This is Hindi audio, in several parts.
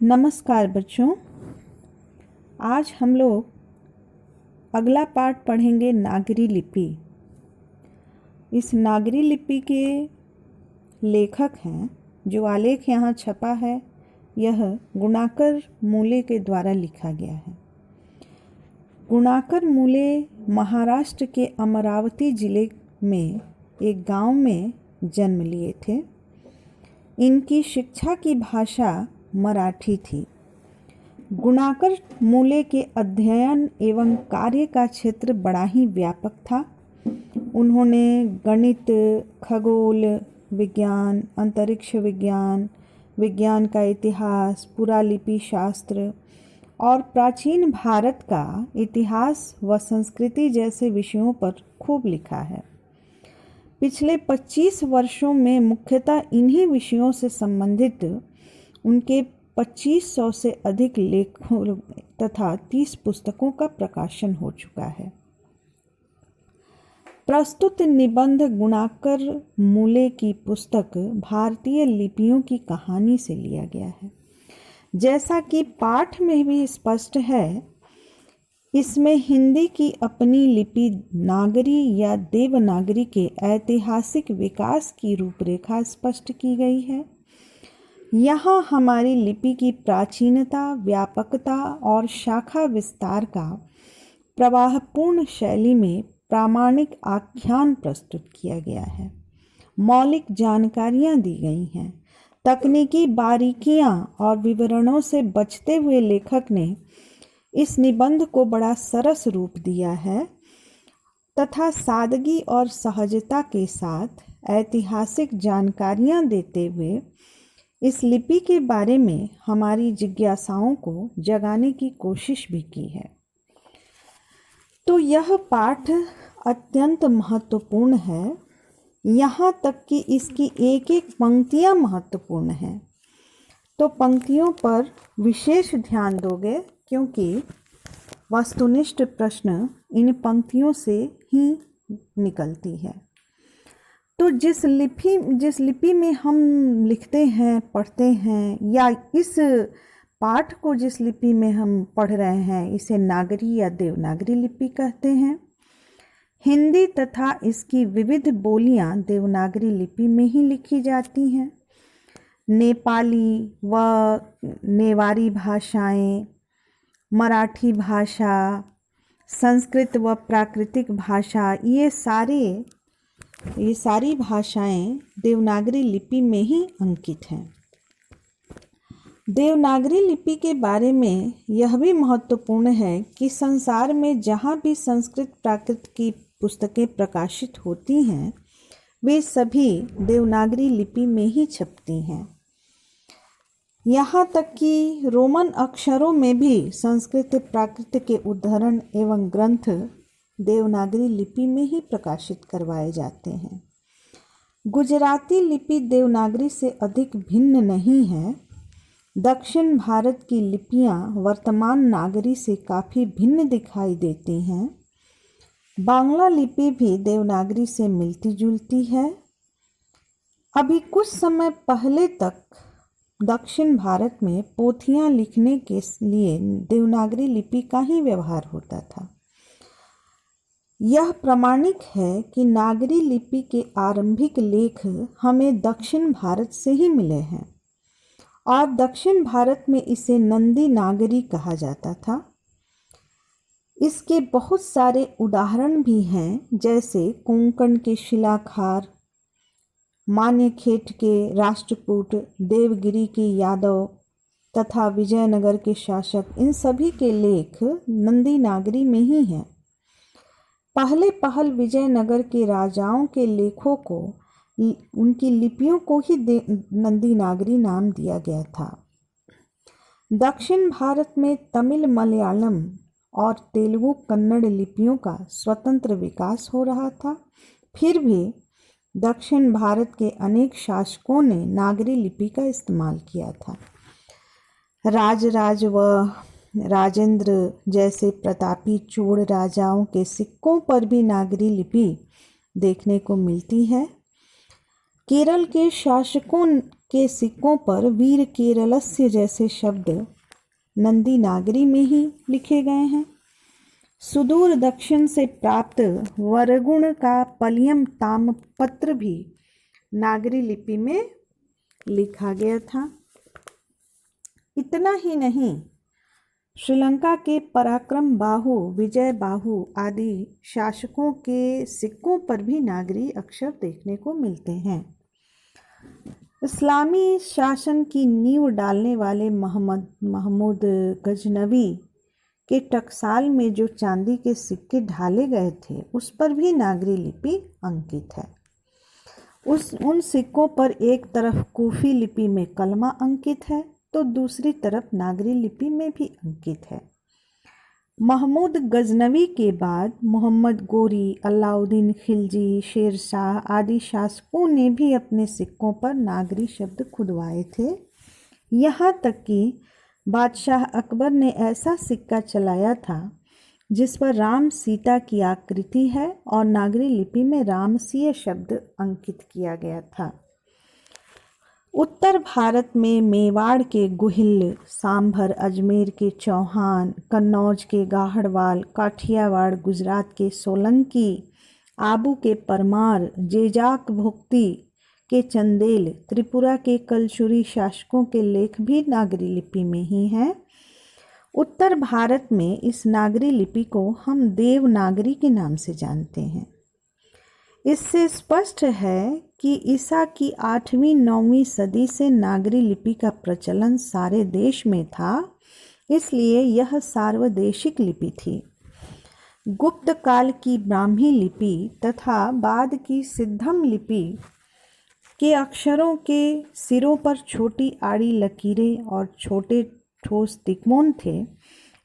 नमस्कार बच्चों। आज हम लोग अगला पाठ पढ़ेंगे नागरी लिपि। इस नागरी लिपि के लेखक हैं, जो आलेख यहाँ छपा है यह गुणाकर मूले के द्वारा लिखा गया है। गुणाकर मूले महाराष्ट्र के अमरावती जिले में एक गांव में जन्म लिए थे। इनकी शिक्षा की भाषा मराठी थी। गुणाकर मूले के अध्ययन एवं कार्य का क्षेत्र बड़ा ही व्यापक था। उन्होंने गणित, खगोल विज्ञान, अंतरिक्ष विज्ञान, विज्ञान का इतिहास, पुरालिपि शास्त्र और प्राचीन भारत का इतिहास व संस्कृति जैसे विषयों पर खूब लिखा है। पिछले 25 वर्षों में मुख्यतः इन्हीं विषयों से संबंधित उनके 2500 से अधिक लेखों तथा 30 पुस्तकों का प्रकाशन हो चुका है। प्रस्तुत निबंध गुणाकर मूले की पुस्तक भारतीय लिपियों की कहानी से लिया गया है। जैसा कि पाठ में भी स्पष्ट है, इसमें हिंदी की अपनी लिपि नागरी या देवनागरी के ऐतिहासिक विकास की रूपरेखा स्पष्ट की गई है। यहाँ हमारी लिपि की प्राचीनता, व्यापकता और शाखा विस्तार का प्रवाहपूर्ण शैली में प्रामाणिक आख्यान प्रस्तुत किया गया है। मौलिक जानकारियाँ दी गई हैं। तकनीकी बारीकियाँ और विवरणों से बचते हुए लेखक ने इस निबंध को बड़ा सरस रूप दिया है तथा सादगी और सहजता के साथ ऐतिहासिक जानकारियाँ देते हुए इस लिपि के बारे में हमारी जिज्ञासाओं को जगाने की कोशिश भी की है। तो यह पाठ अत्यंत महत्वपूर्ण है, यहाँ तक कि इसकी एक एक पंक्तियाँ महत्वपूर्ण हैं। तो पंक्तियों पर विशेष ध्यान दोगे, क्योंकि वस्तुनिष्ठ प्रश्न इन पंक्तियों से ही निकलती है। तो जिस लिपि में हम लिखते हैं, पढ़ते हैं, या इस पाठ को जिस लिपि में हम पढ़ रहे हैं, इसे नागरी या देवनागरी लिपि कहते हैं। हिंदी तथा इसकी विविध बोलियां देवनागरी लिपि में ही लिखी जाती हैं। नेपाली व नेवारी भाषाएं, मराठी भाषा, संस्कृत व प्राकृतिक भाषा, ये सारी भाषाएं देवनागरी लिपि में ही अंकित हैं। देवनागरी लिपि के बारे में यह भी महत्वपूर्ण है कि संसार में जहाँ भी संस्कृत प्राकृत की पुस्तकें प्रकाशित होती हैं, वे सभी देवनागरी लिपि में ही छपती हैं। यहाँ तक कि रोमन अक्षरों में भी संस्कृत प्राकृत के उद्धरण एवं ग्रंथ देवनागरी लिपि में ही प्रकाशित करवाए जाते हैं। गुजराती लिपि देवनागरी से अधिक भिन्न नहीं है। दक्षिण भारत की लिपियां वर्तमान नागरी से काफ़ी भिन्न दिखाई देती हैं। बांग्ला लिपि भी देवनागरी से मिलती जुलती है। अभी कुछ समय पहले तक दक्षिण भारत में पोथियां लिखने के लिए देवनागरी लिपि का ही व्यवहार होता था। यह प्रमाणिक है कि नागरी लिपि के आरंभिक लेख हमें दक्षिण भारत से ही मिले हैं और दक्षिण भारत में इसे नंदी नागरी कहा जाता था। इसके बहुत सारे उदाहरण भी हैं, जैसे कोंकण के शिलाखार, मान्यखेट के राष्ट्रकूट, देवगिरी के यादव तथा विजयनगर के शासक, इन सभी के लेख नंदी नागरी में ही हैं। पहल विजयनगर के राजाओं के लेखों को, उनकी लिपियों को ही नंदी नागरी नाम दिया गया था। दक्षिण भारत में तमिल, मलयालम और तेलुगु, कन्नड़ लिपियों का स्वतंत्र विकास हो रहा था। फिर भी दक्षिण भारत के अनेक शासकों ने नागरी लिपि का इस्तेमाल किया था। राजराज व राजेंद्र जैसे प्रतापी चोड़ राजाओं के सिक्कों पर भी नागरी लिपि देखने को मिलती है। केरल के शासकों के सिक्कों पर वीर केरलस्य जैसे शब्द नंदी नागरी में ही लिखे गए हैं। सुदूर दक्षिण से प्राप्त वरगुण का पलियम तामपत्र भी नागरी लिपि में लिखा गया था। इतना ही नहीं, श्रीलंका के पराक्रम बाहु, विजय बाहु आदि शासकों के सिक्कों पर भी नागरी अक्षर देखने को मिलते हैं। इस्लामी शासन की नींव डालने वाले महमूद गजनवी के टकसाल में जो चांदी के सिक्के ढाले गए थे उस पर भी नागरी लिपि अंकित है। उन सिक्कों पर एक तरफ कूफी लिपि में कलमा अंकित है तो दूसरी तरफ नागरी लिपि में भी अंकित है। महमूद गजनवी के बाद मोहम्मद गोरी, अलाउद्दीन खिलजी, शेर शाह आदि शासकों ने भी अपने सिक्कों पर नागरी शब्द खुदवाए थे। यहाँ तक कि बादशाह अकबर ने ऐसा सिक्का चलाया था जिस पर राम सीता की आकृति है और नागरी लिपि में रामसीय शब्द अंकित किया गया था। उत्तर भारत में मेवाड़ के गुहिल, सांभर अजमेर के चौहान, कन्नौज के गाहड़वाल, काठियावाड़ गुजरात के सोलंकी, आबू के परमार, जेजाक भुक्ती के चंदेल, त्रिपुरा के कलचुरी शासकों के लेख भी नागरी लिपि में ही हैं। उत्तर भारत में इस नागरी लिपि को हम देवनागरी के नाम से जानते हैं। इससे स्पष्ट है कि ईसा की 8वीं-9वीं सदी से नागरी लिपि का प्रचलन सारे देश में था, इसलिए यह सार्वदेशिक लिपि थी। गुप्त काल की ब्राह्मी लिपि तथा बाद की सिद्धम लिपि के अक्षरों के सिरों पर छोटी आड़ी लकीरें और छोटे ठोस तिकोन थे,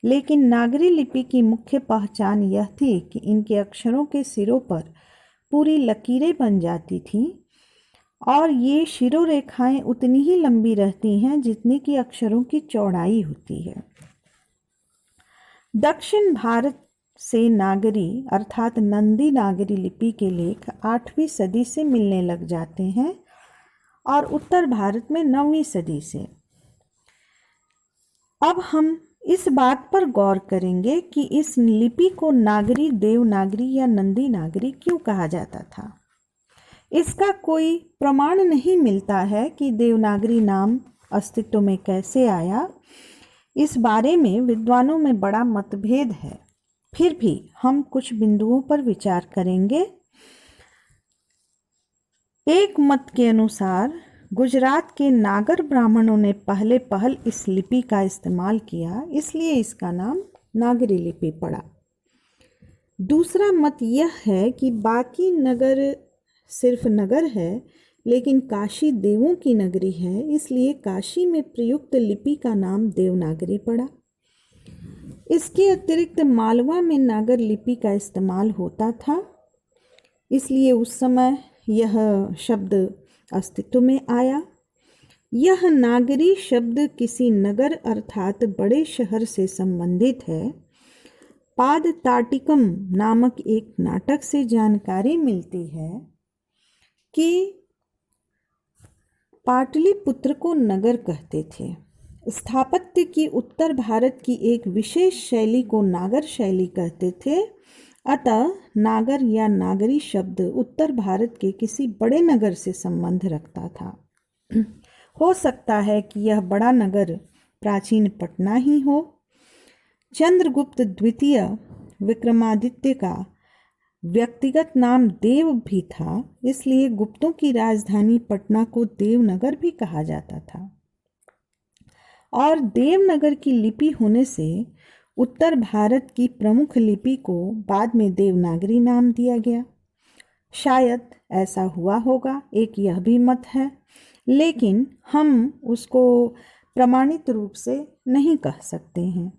लेकिन नागरी लिपि की मुख्य पहचान यह थी कि इनके अक्षरों के सिरों पर पूरी लकीरें बन जाती थीं और ये शिरोरेखाएं उतनी ही लंबी रहती हैं जितनी कि अक्षरों की चौड़ाई होती है। दक्षिण भारत से नागरी अर्थात नंदी नागरी लिपि के लेख 8वीं सदी से मिलने लग जाते हैं और उत्तर भारत में 9वीं सदी से। अब हम इस बात पर गौर करेंगे कि इस लिपि को नागरी, देवनागरी या नंदी नागरी क्यों कहा जाता था। इसका कोई प्रमाण नहीं मिलता है कि देवनागरी नाम अस्तित्व में कैसे आया। इस बारे में विद्वानों में बड़ा मतभेद है। फिर भी हम कुछ बिंदुओं पर विचार करेंगे। एक मत के अनुसार गुजरात के नागर ब्राह्मणों ने पहल इस लिपि का इस्तेमाल किया, इसलिए इसका नाम नागरी लिपि पड़ा। दूसरा मत यह है कि बाकी नगर सिर्फ नगर है, लेकिन काशी देवों की नगरी है, इसलिए काशी में प्रयुक्त लिपि का नाम देवनागरी पड़ा। इसके अतिरिक्त मालवा में नागर लिपि का इस्तेमाल होता था, इसलिए उस समय यह शब्द अस्तित्व में आया। यह नागरी शब्द किसी नगर अर्थात बड़े शहर से संबंधित है। पाद ताटिकम नामक एक नाटक से जानकारी मिलती है कि पाटलिपुत्र को नगर कहते थे। स्थापत्य की उत्तर भारत की एक विशेष शैली को नागर शैली कहते थे। अतः नागर या नागरी शब्द उत्तर भारत के किसी बड़े नगर से संबंध रखता था। हो सकता है कि यह बड़ा नगर प्राचीन पटना ही हो। चंद्रगुप्त द्वितीय विक्रमादित्य का व्यक्तिगत नाम देव भी था, इसलिए गुप्तों की राजधानी पटना को देवनगर भी कहा जाता था। और देवनगर की लिपि होने से उत्तर भारत की प्रमुख लिपि को बाद में देवनागरी नाम दिया गया। शायद ऐसा हुआ होगा, एक यह भी मत है, लेकिन हम उसको प्रमाणित रूप से नहीं कह सकते हैं।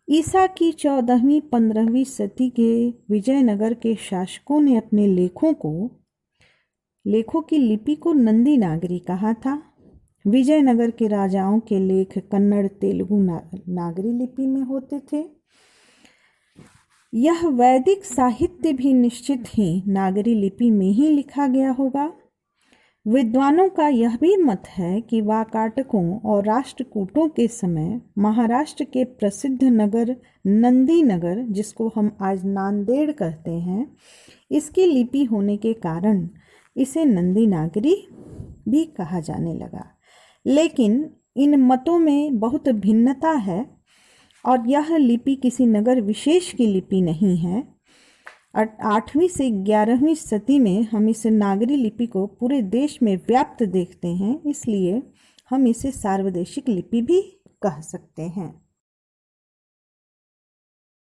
ईसा की 14वीं-15वीं सदी के विजयनगर के शासकों ने अपने लेखों की लिपि को नंदी नागरी कहा था। विजयनगर के राजाओं के लेख कन्नड़, तेलुगु नागरी लिपि में होते थे। यह वैदिक साहित्य भी निश्चित ही नागरी लिपि में ही लिखा गया होगा। विद्वानों का यह भी मत है कि वाकाटकों और राष्ट्रकूटों के समय महाराष्ट्र के प्रसिद्ध नगर नंदी नगर, जिसको हम आज नांदेड़ कहते हैं, इसकी लिपि होने के कारण इसे नंदी नागरी भी कहा जाने लगा। लेकिन इन मतों में बहुत भिन्नता है और यह लिपि किसी नगर विशेष की लिपि नहीं है। 8वीं से 11वीं सदी में हम इस नागरी लिपि को पूरे देश में व्याप्त देखते हैं, इसलिए हम इसे सार्वदेशिक लिपि भी कह सकते हैं।